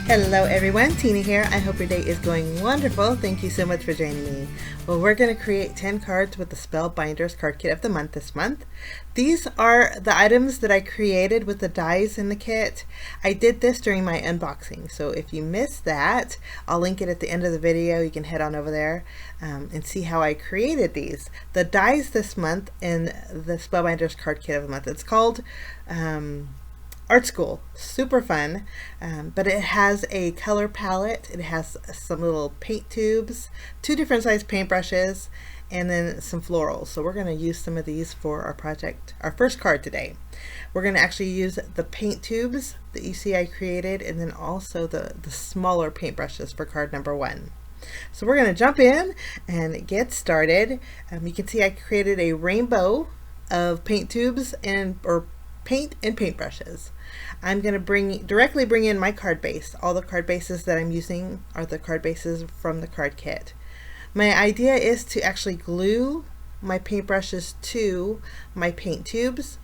Hello everyone, Tina here. I hope your day is going wonderful. Thank you so much for joining me. Well, we're going to create 10 cards with the Spellbinders Card Kit of the month this month. These are the items that I created with the dies in the kit. I did this during my unboxing, so if you missed that, I'll link it at the end of the video. You can head on over there and see how I created these. The dies this month in the Spellbinders Card Kit of the month, it's called Art School. Super fun, but it has a color palette, it has some little paint tubes, 2 different size paintbrushes, and then some florals. So we're going to use some of these for our project, our first card today. We're going to actually use the paint tubes that you see I created, and then also the smaller paintbrushes for card number 1. So we're going to jump in and get started. You can see I created a rainbow of paint tubes or paint and paintbrushes. I'm going to directly bring in my card base. All the card bases that I'm using are the card bases from the card kit. My idea is to actually glue my paintbrushes to my paint tubes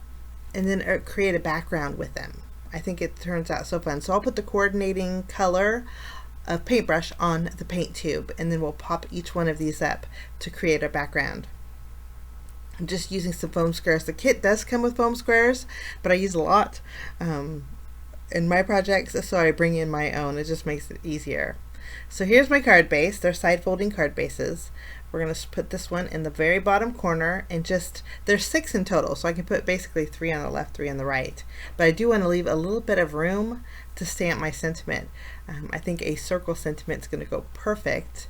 and then create a background with them. I think it turns out so fun. So I'll put the coordinating color of paintbrush on the paint tube, and then we'll pop each one of these up to create a background. I'm just using some foam squares. The kit does come with foam squares, but I use a lot in my projects, so I bring in my own. It just makes it easier. So here's my card base. They're side folding card bases. We're going to put this one in the very bottom corner, and there's 6 in total, so I can put basically 3 on the left, 3 on the right. But I do want to leave a little bit of room to stamp my sentiment. I think a circle sentiment is going to go perfect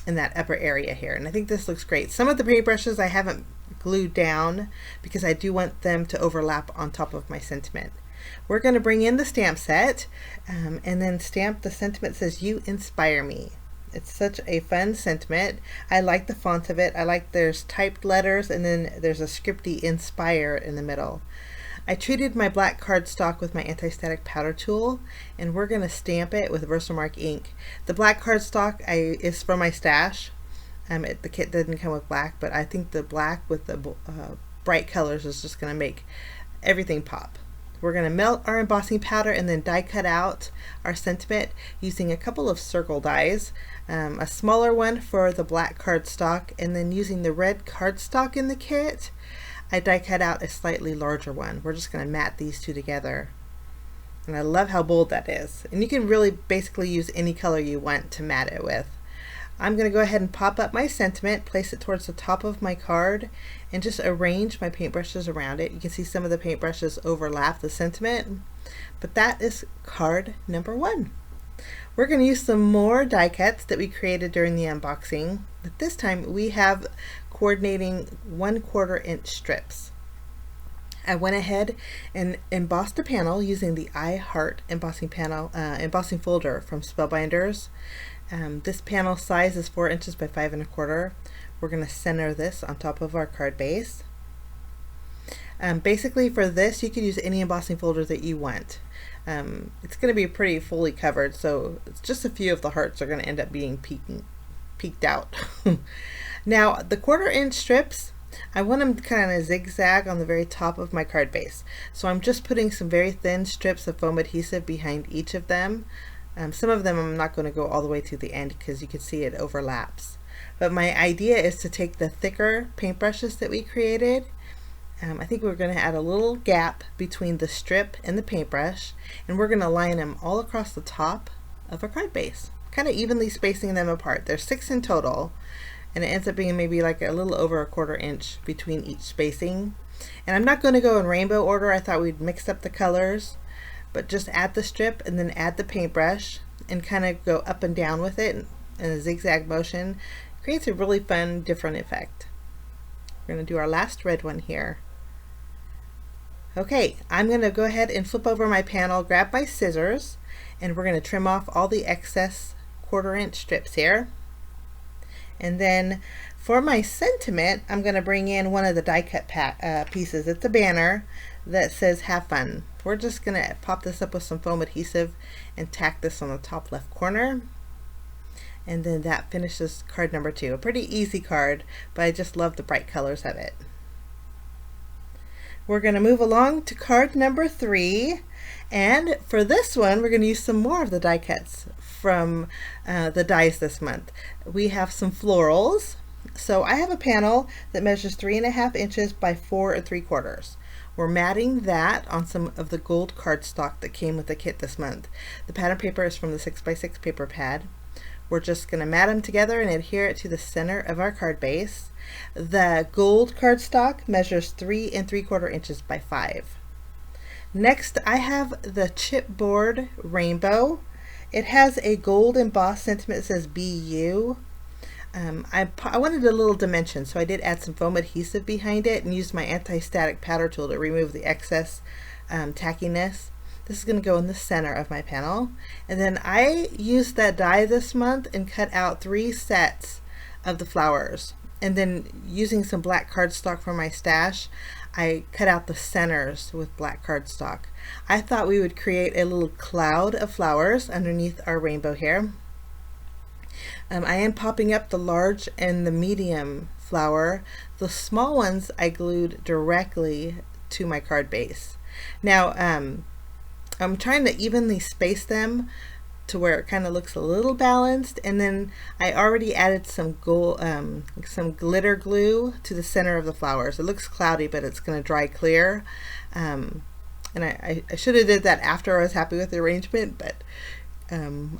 in that upper area here, and I think this looks great. Some of the paintbrushes I haven't glued down because I do want them to overlap on top of my sentiment. We're going to bring in the stamp set and then stamp the sentiment that says "You inspire me." It's such a fun sentiment. I like the font of it. I like there's typed letters and then there's a scripty "Inspire" in the middle. I treated my black cardstock with my anti-static powder tool, and we're going to stamp it with Versamark ink. The black cardstock is from my stash. The kit didn't come with black, but I think the black with the bright colors is just going to make everything pop. We're going to melt our embossing powder and then die cut out our sentiment using a couple of circle dies, a smaller one for the black cardstock, and then using the red cardstock in the kit, I die cut out a slightly larger one. We're just going to mat these 2 together. And I love how bold that is. And you can really basically use any color you want to mat it with. I'm going to go ahead and pop up my sentiment, place it towards the top of my card, and just arrange my paintbrushes around it. You can see some of the paintbrushes overlap the sentiment, but that is card number 1. We're going to use some more die cuts that we created during the unboxing, but this time we have coordinating 1/4 inch strips. I went ahead and embossed a panel using the I Heart embossing embossing folder from Spellbinders. This panel size is 4 inches by 5 1/4. We're going to center this on top of our card base. Basically for this you could use any embossing folder that you want. It's going to be pretty fully covered, so it's just a few of the hearts are going to end up being peeked out. Now the 1/4 inch strips, I want them kind of zigzag on the very top of my card base. So I'm just putting some very thin strips of foam adhesive behind each of them. Some of them I'm not going to go all the way to the end because you can see it overlaps. But my idea is to take the thicker paintbrushes that we created. I think we're going to add a little gap between the strip and the paintbrush, and we're going to line them all across the top of our card base, kind of evenly spacing them apart. There's 6 in total, and it ends up being maybe like a little over 1/4 inch between each spacing. And I'm not going to go in rainbow order. I thought we'd mix up the colors, but just add the strip and then add the paintbrush and kind of go up and down with it in a zigzag motion. It creates a really fun, different effect. We're going to do our last red one here. Okay, I'm going to go ahead and flip over my panel, grab my scissors, and we're going to trim off all the excess 1/4 inch strips here. And then for my sentiment, I'm going to bring in one of the die cut pieces. It's a banner that says "Have fun." We're just going to pop this up with some foam adhesive and tack this on the top left corner. And then that finishes card number 2. A pretty easy card, but I just love the bright colors of it. We're going to move along to card number 3, And for this one, we're going to use some more of the die cuts from the dies this month. We have some florals. So I have a panel that measures 3.5 inches by 4 3/4. We're matting that on some of the gold cardstock that came with the kit this month. The pattern paper is from the 6x6 paper pad. We're just going to mat them together and adhere it to the center of our card base. The gold cardstock measures 3 3/4 inches by 5. Next, I have the chipboard rainbow. It has a gold embossed sentiment that says BU. I wanted a little dimension, so I did add some foam adhesive behind it and used my anti-static powder tool to remove the excess tackiness. This is going to go in the center of my panel. And then I used that die this month and cut out 3 sets of the flowers. And then using some black cardstock from my stash, I cut out the centers with black cardstock. I thought we would create a little cloud of flowers underneath our rainbow here. I am popping up the large and the medium flower. The small ones I glued directly to my card base. Now I'm trying to evenly space them to where it kind of looks a little balanced, and then I already added some some glitter glue to the center of the flowers. It looks cloudy, but it's going to dry clear, and I should have did that after I was happy with the arrangement, but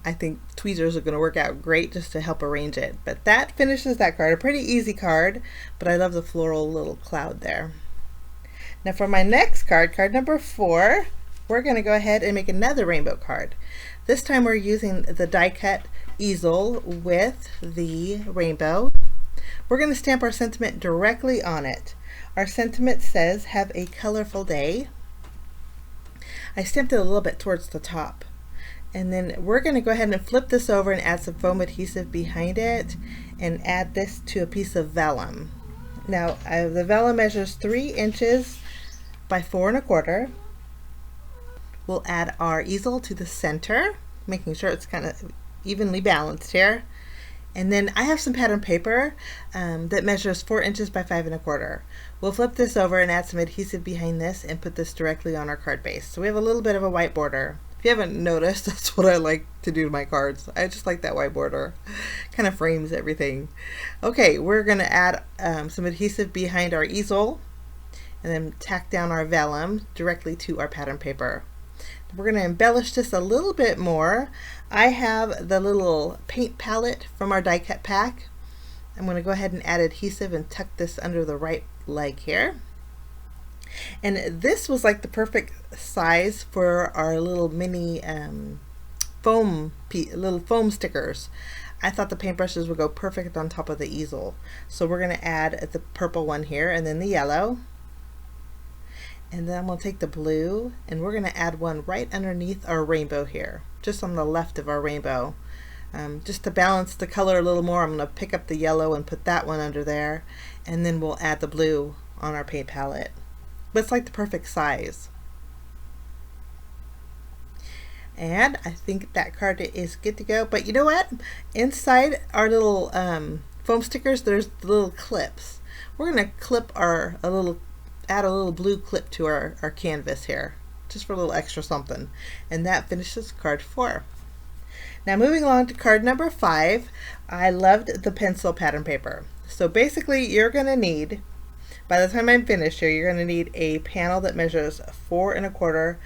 I think tweezers are going to work out great just to help arrange it. But that finishes that card. A pretty easy card, but I love the floral little cloud there. Now for my next card, card number 4, we're going to go ahead and make another rainbow card. This time we're using the die cut easel with the rainbow. We're going to stamp our sentiment directly on it. Our sentiment says, "Have a colorful day." I stamped it a little bit towards the top. And then we're going to go ahead and flip this over and add some foam adhesive behind it and add this to a piece of vellum. Now the vellum measures 3 inches by 4 1/4. We'll add our easel to the center, making sure it's kind of evenly balanced here. And then I have some pattern paper that measures 4 inches by 5 1/4. We'll flip this over and add some adhesive behind this and put this directly on our card base. So we have a little bit of a white border. If you haven't noticed, that's what I like to do to my cards. I just like that white border. Kind of frames everything. Okay, we're going to add some adhesive behind our easel and then tack down our vellum directly to our pattern paper. We're going to embellish this a little bit more. I have the little paint palette from our die cut pack. I'm going to go ahead and add adhesive and tuck this under the right leg here. And this was like the perfect size for our little mini little foam stickers. I thought the paintbrushes would go perfect on top of the easel. So we're going to add the purple one here and then the yellow. And then I'm going to take the blue and we're going to add one right underneath our rainbow here, just on the left of our rainbow. Just to balance the color a little more, I'm going to pick up the yellow and put that one under there, and then we'll add the blue on our paint palette. But it's like the perfect size. And I think that card is good to go. But you know what? Inside our little foam stickers, there's the little clips. We're going to clip add a little blue clip to our canvas here, just for a little extra something. And that finishes card 4. Now moving along to card number 5, I loved the pencil pattern paper. So basically you're going to need, by the time I'm finished here, you're going to need a panel that measures 4 1/4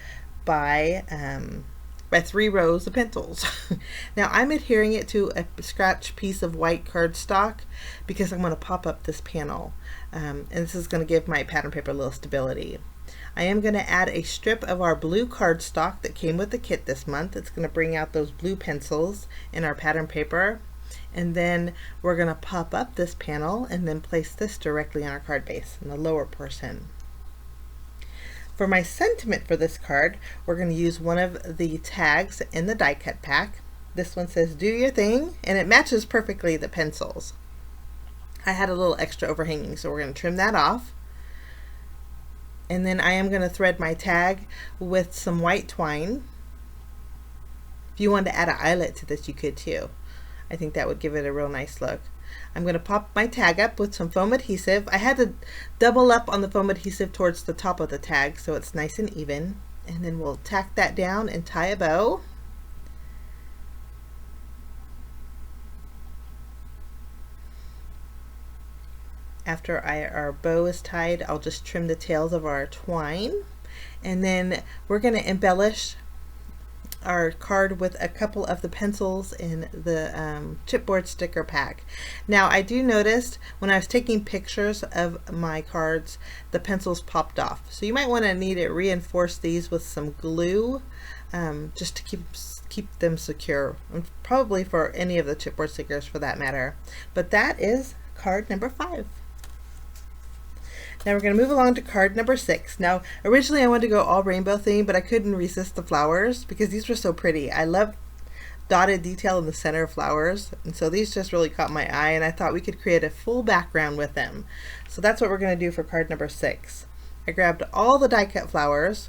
by 3 rows of pencils. Now I'm adhering it to a scratch piece of white cardstock because I'm going to pop up this panel, and this is going to give my pattern paper a little stability. I am going to add a strip of our blue cardstock that came with the kit this month. It's going to bring out those blue pencils in our pattern paper. And then we're going to pop up this panel and then place this directly on our card base in the lower portion. For my sentiment for this card, we're going to use one of the tags in the die cut pack. This one says "Do Your Thing," and it matches perfectly the pencils. I had a little extra overhanging, so we're going to trim that off. And then I am going to thread my tag with some white twine. If you wanted to add an eyelet to this, you could too. I think that would give it a real nice look. I'm going to pop my tag up with some foam adhesive. I had to double up on the foam adhesive towards the top of the tag so it's nice and even. and then we'll tack that down and tie a bow. After our bow is tied, I'll just trim the tails of our twine, and then we're going to embellish our card with a couple of the pencils in the chipboard sticker pack. Now I do notice when I was taking pictures of my cards, the pencils popped off, so you might want to need to reinforce these with some glue, just to keep them secure, and probably for any of the chipboard stickers for that matter. But that is card number 5. Now we're going to move along to card number 6. Now originally I wanted to go all rainbow theme, but I couldn't resist the flowers because these were so pretty. I love dotted detail in the center of flowers, and so these just really caught my eye, and I thought we could create a full background with them. So that's what we're going to do for card number 6. I grabbed all the die cut flowers,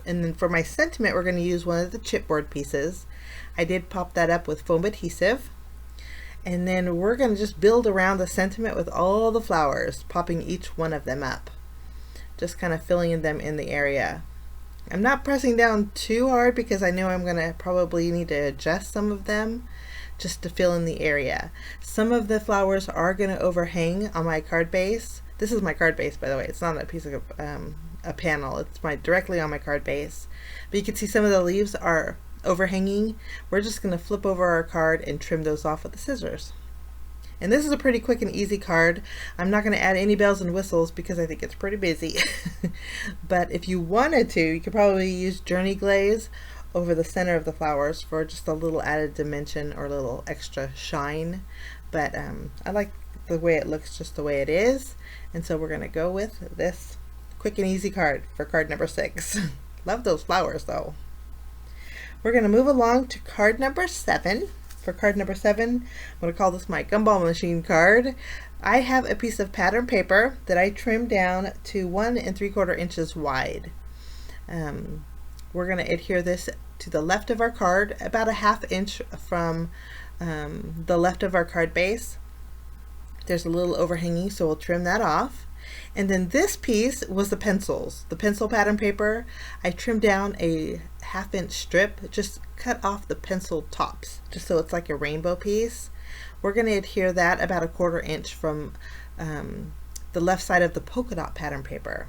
and then for my sentiment we're going to use one of the chipboard pieces. I did pop that up with foam adhesive. And then we're going to just build around the sentiment with all the flowers, popping each one of them up, just kind of filling them in the area. I'm not pressing down too hard because I know I'm going to probably need to adjust some of them just to fill in the area. Some of the flowers are going to overhang on my card base. This is my card base, by the way. It's not a piece of a panel. It's directly on my card base. But you can see some of the leaves are overhanging. We're just going to flip over our card and trim those off with the scissors. And this is a pretty quick and easy card. I'm not going to add any bells and whistles because I think it's pretty busy. But if you wanted to, you could probably use Journey Glaze over the center of the flowers for just a little added dimension or a little extra shine. But I like the way it looks just the way it is, and so we're going to go with this quick and easy card for card number 6. Love those flowers though. We're going to move along to card number 7. For card number 7, I'm going to call this my gumball machine card. I have a piece of pattern paper that I trimmed down to 1 3/4 inches wide. We're going to adhere this to the left of our card, about a 1/2 inch from the left of our card base. There's a little overhanging, so we'll trim that off. And then this piece was the pencils, the pencil pattern paper. I trimmed down a 1/2 inch strip, just cut off the pencil tops, just so it's like a rainbow piece. We're going to adhere that about a 1/4 inch from the left side of the polka dot pattern paper.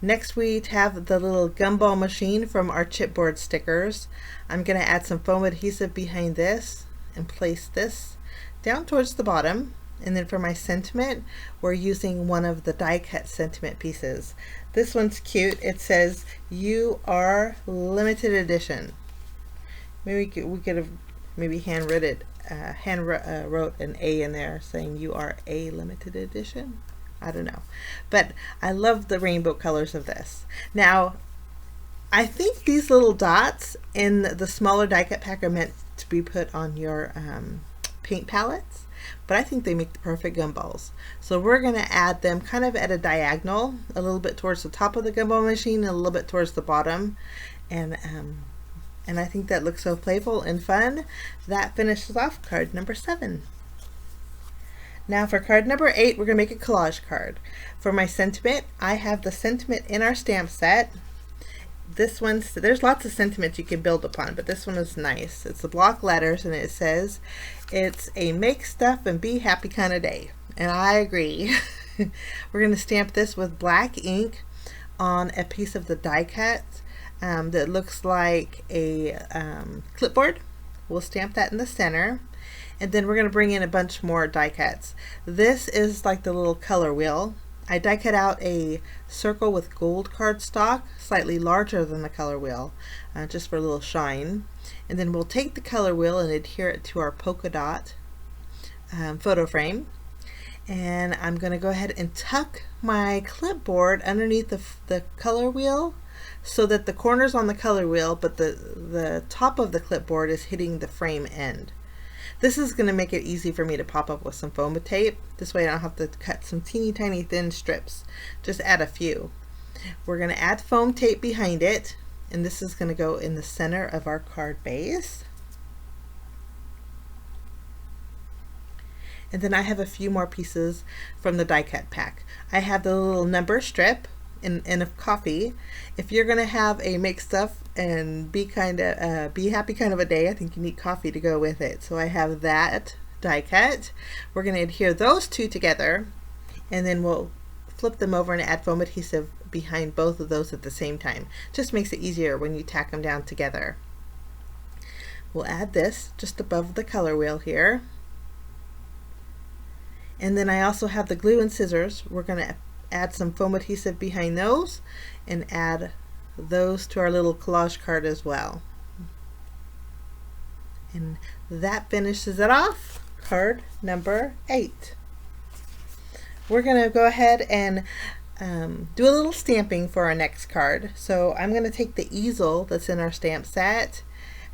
Next we have the little gumball machine from our chipboard stickers. I'm going to add some foam adhesive behind this and place this down towards the bottom. And then for my sentiment, we're using one of the die cut sentiment pieces. This one's cute. It says, "You are limited edition." Maybe we could have maybe wrote an A in there saying "You are a limited edition." I don't know, but I love the rainbow colors of this. Now, I think these little dots in the smaller die cut pack are meant to be put on your paint palettes, but I think they make the perfect gumballs. So we're going to add them kind of at a diagonal, a little bit towards the top of the gumball machine and a little bit towards the bottom, and I think that looks so playful and fun. That finishes off card number 7. Now for card number 8, we're going to make a collage card. For my sentiment, I have the sentiment in our stamp set. This one's, there's lots of sentiments you can build upon, but this one is nice. It's the block letters, and it says, "It's a make stuff and be happy kind of day." And I agree. We're going to stamp this with black ink on a piece of the die cut that looks like a clipboard. We'll stamp that in the center, and then we're going to bring in a bunch more die cuts. This is like the little color wheel. I die cut out a circle with gold cardstock, slightly larger than the color wheel, just for a little shine. And then we'll take the color wheel and adhere it to our polka dot photo frame. And I'm going to go ahead and tuck my clipboard underneath the color wheel so that the corner's on the color wheel, but the top of the clipboard is hitting the frame end. This is going to make it easy for me to pop up with some foam tape. This way I don't have to cut some teeny tiny thin strips. Just add a few. We're going to add foam tape behind it, and this is going to go in the center of our card base. And then I have a few more pieces from the die cut pack. I have the little number strip, and of coffee. If you're gonna have a make stuff and be happy kind of a day, I think you need coffee to go with it. So I have that die cut. We're gonna adhere those two together, and then we'll flip them over and add foam adhesive behind both of those at the same time. Just makes it easier when you tack them down together. We'll add this just above the color wheel here. And then I also have the glue and scissors. We're going to add some foam adhesive behind those and add those to our little collage card as well. And that finishes it off. Card number 8. We're going to go ahead and do a little stamping for our next card. So I'm going to take the easel that's in our stamp set,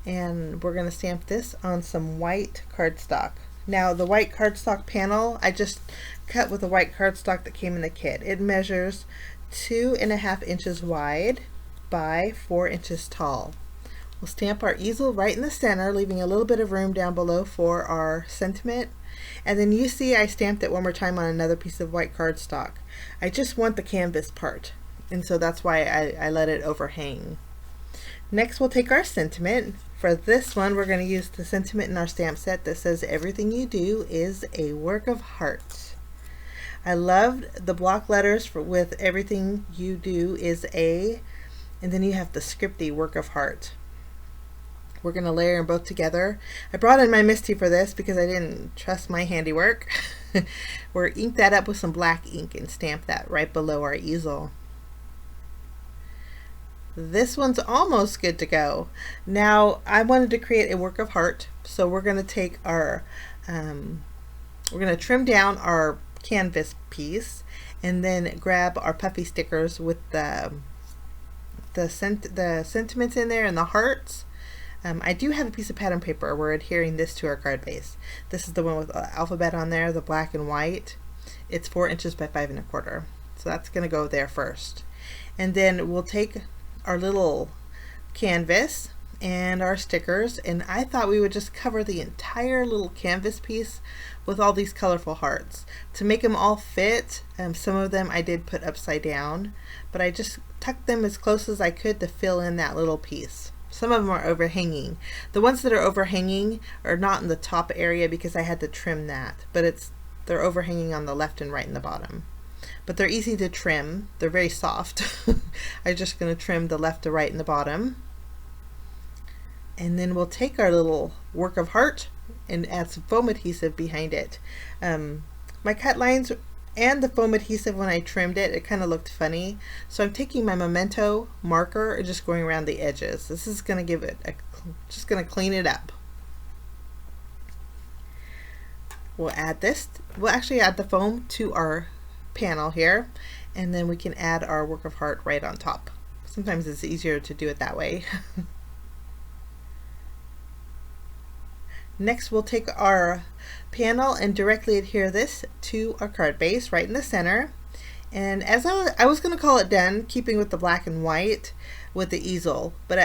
and we're going to stamp this on some white cardstock. Now the white cardstock panel I just cut with the white cardstock that came in the kit. It measures 2.5 inches wide by 4 inches tall. We'll stamp our easel right in the center, leaving a little bit of room down below for our sentiment. And then you see I stamped it one more time on another piece of white cardstock. I just want the canvas part, and so that's why I let it overhang. Next we'll take our sentiment. For this one we're going to use the sentiment in our stamp set that says everything you do is a work of heart. I loved the block letters with everything you do is a, and then you have the scripty work of heart. We're going to layer them both together. I brought in my Misty for this because I didn't trust my handiwork. We'll ink that up with some black ink and stamp that right below our easel. This one's almost good to go. Now I wanted to create a work of heart, so we're going to take our, we're going to trim down our canvas piece and then grab our puffy stickers with the sentiments in there and the hearts. I do have a piece of pattern paper. We're adhering this to our card base. This is the one with alphabet on there, the black and white. It's 4 inches by 5 1/4. So that's going to go there first. And then we'll take our little canvas and our stickers, and I thought we would just cover the entire little canvas piece with all these colorful hearts. To make them all fit, some of them I did put upside down, but I just tucked them as close as I could to fill in that little piece. Some of them are overhanging. The ones that are overhanging are not in the top area because I had to trim that, but they're overhanging on the left and right and the bottom. But they're easy to trim. They're very soft. I'm just going to trim the left, the right, and the bottom. And then we'll take our little work of heart and add some foam adhesive behind it. My cut lines and the foam adhesive, when I trimmed it, it kind of looked funny. So I'm taking my Memento marker and just going around the edges. This is going to give it just going to clean it up. We'll add this. We'll actually add the foam to our panel here, and then we can add our work of heart right on top. Sometimes it's easier to do it that way. Next we'll take our panel and directly adhere this to our card base right in the center. And as I was going to call it done, keeping with the black and white with the easel, but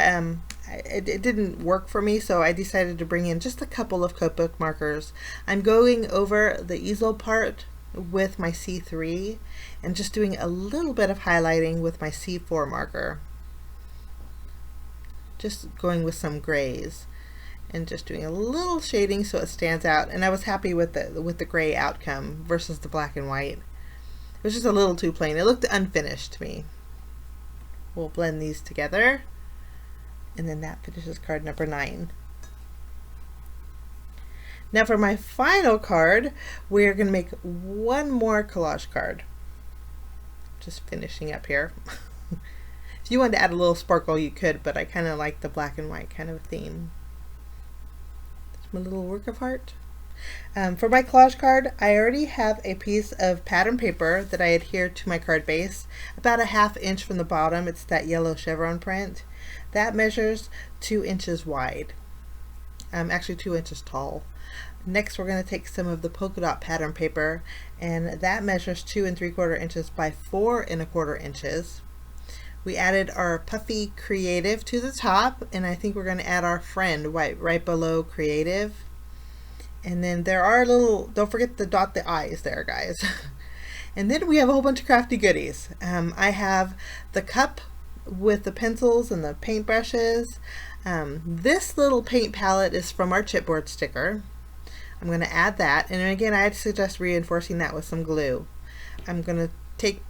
it didn't work for me, so I decided to bring in just a couple of coat book markers. I'm going over the easel part with my C3 and just doing a little bit of highlighting with my C4 marker. Just going with some grays and just doing a little shading so it stands out, and I was happy with the gray outcome versus the black and white. It was just a little too plain. It looked unfinished to me. We'll blend these together, and then that finishes card number 9. Now for my final card, we're going to make one more collage card. Just finishing up here. If you wanted to add a little sparkle, you could, but I kind of like the black and white kind of theme. That's my little work of heart. For my collage card, I already have a piece of pattern paper that I adhered to my card base, about a 1/2 inch from the bottom. It's that yellow chevron print. That measures 2 inches wide. Actually 2 inches tall. Next we're going to take some of the polka dot pattern paper, and that measures 2 3/4 inches by 4 1/4 inches. We added our puffy creative to the top, and I think we're going to add our friend right below creative. And then there are little, don't forget to dot the I's there, guys. And then we have a whole bunch of crafty goodies. I have the cup with the pencils and the paint brushes. This little paint palette is from our chipboard sticker. I'm going to add that, and again I'd suggest reinforcing that with some glue. I'm going to take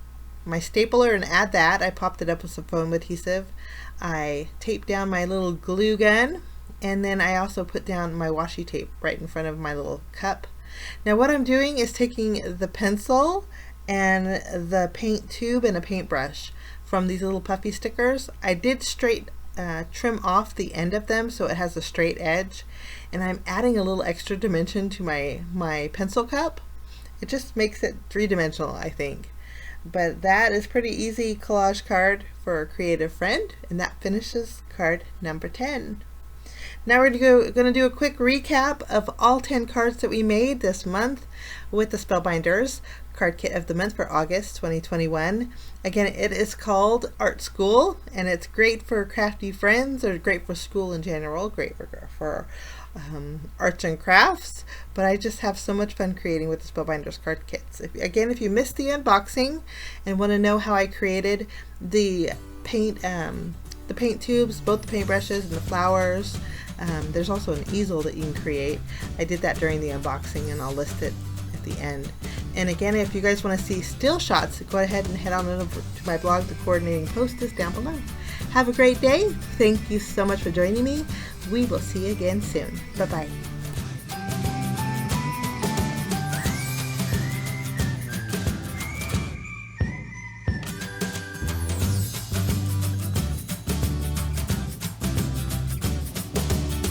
my stapler and add that. I popped it up with some foam adhesive. I taped down my little glue gun, and then I also put down my washi tape right in front of my little cup. Now what I'm doing is taking the pencil and the paint tube and a paintbrush from these little puffy stickers. I did straight trim off the end of them so it has a straight edge, and I'm adding a little extra dimension to my pencil cup. It just makes it three-dimensional, I think. But that is pretty easy collage card for a creative friend, and that finishes card number 10. Now we're going to do a quick recap of all 10 cards that we made this month with the Spellbinders Card Kit of the Month for August 2021. Again, it is called Art School, and it's great for crafty friends, or great for school in general, great for arts and crafts, but I just have so much fun creating with the Spellbinders Card Kits. If you missed the unboxing and want to know how I created the paint tubes, both the paint brushes and the flowers, there's also an easel that you can create. I did that during the unboxing, and I'll list it at the end. And again, if you guys want to see still shots, go ahead and head on over to my blog. The coordinating post is down below. Have a great day. Thank you so much for joining me. We will see you again soon. Bye-bye.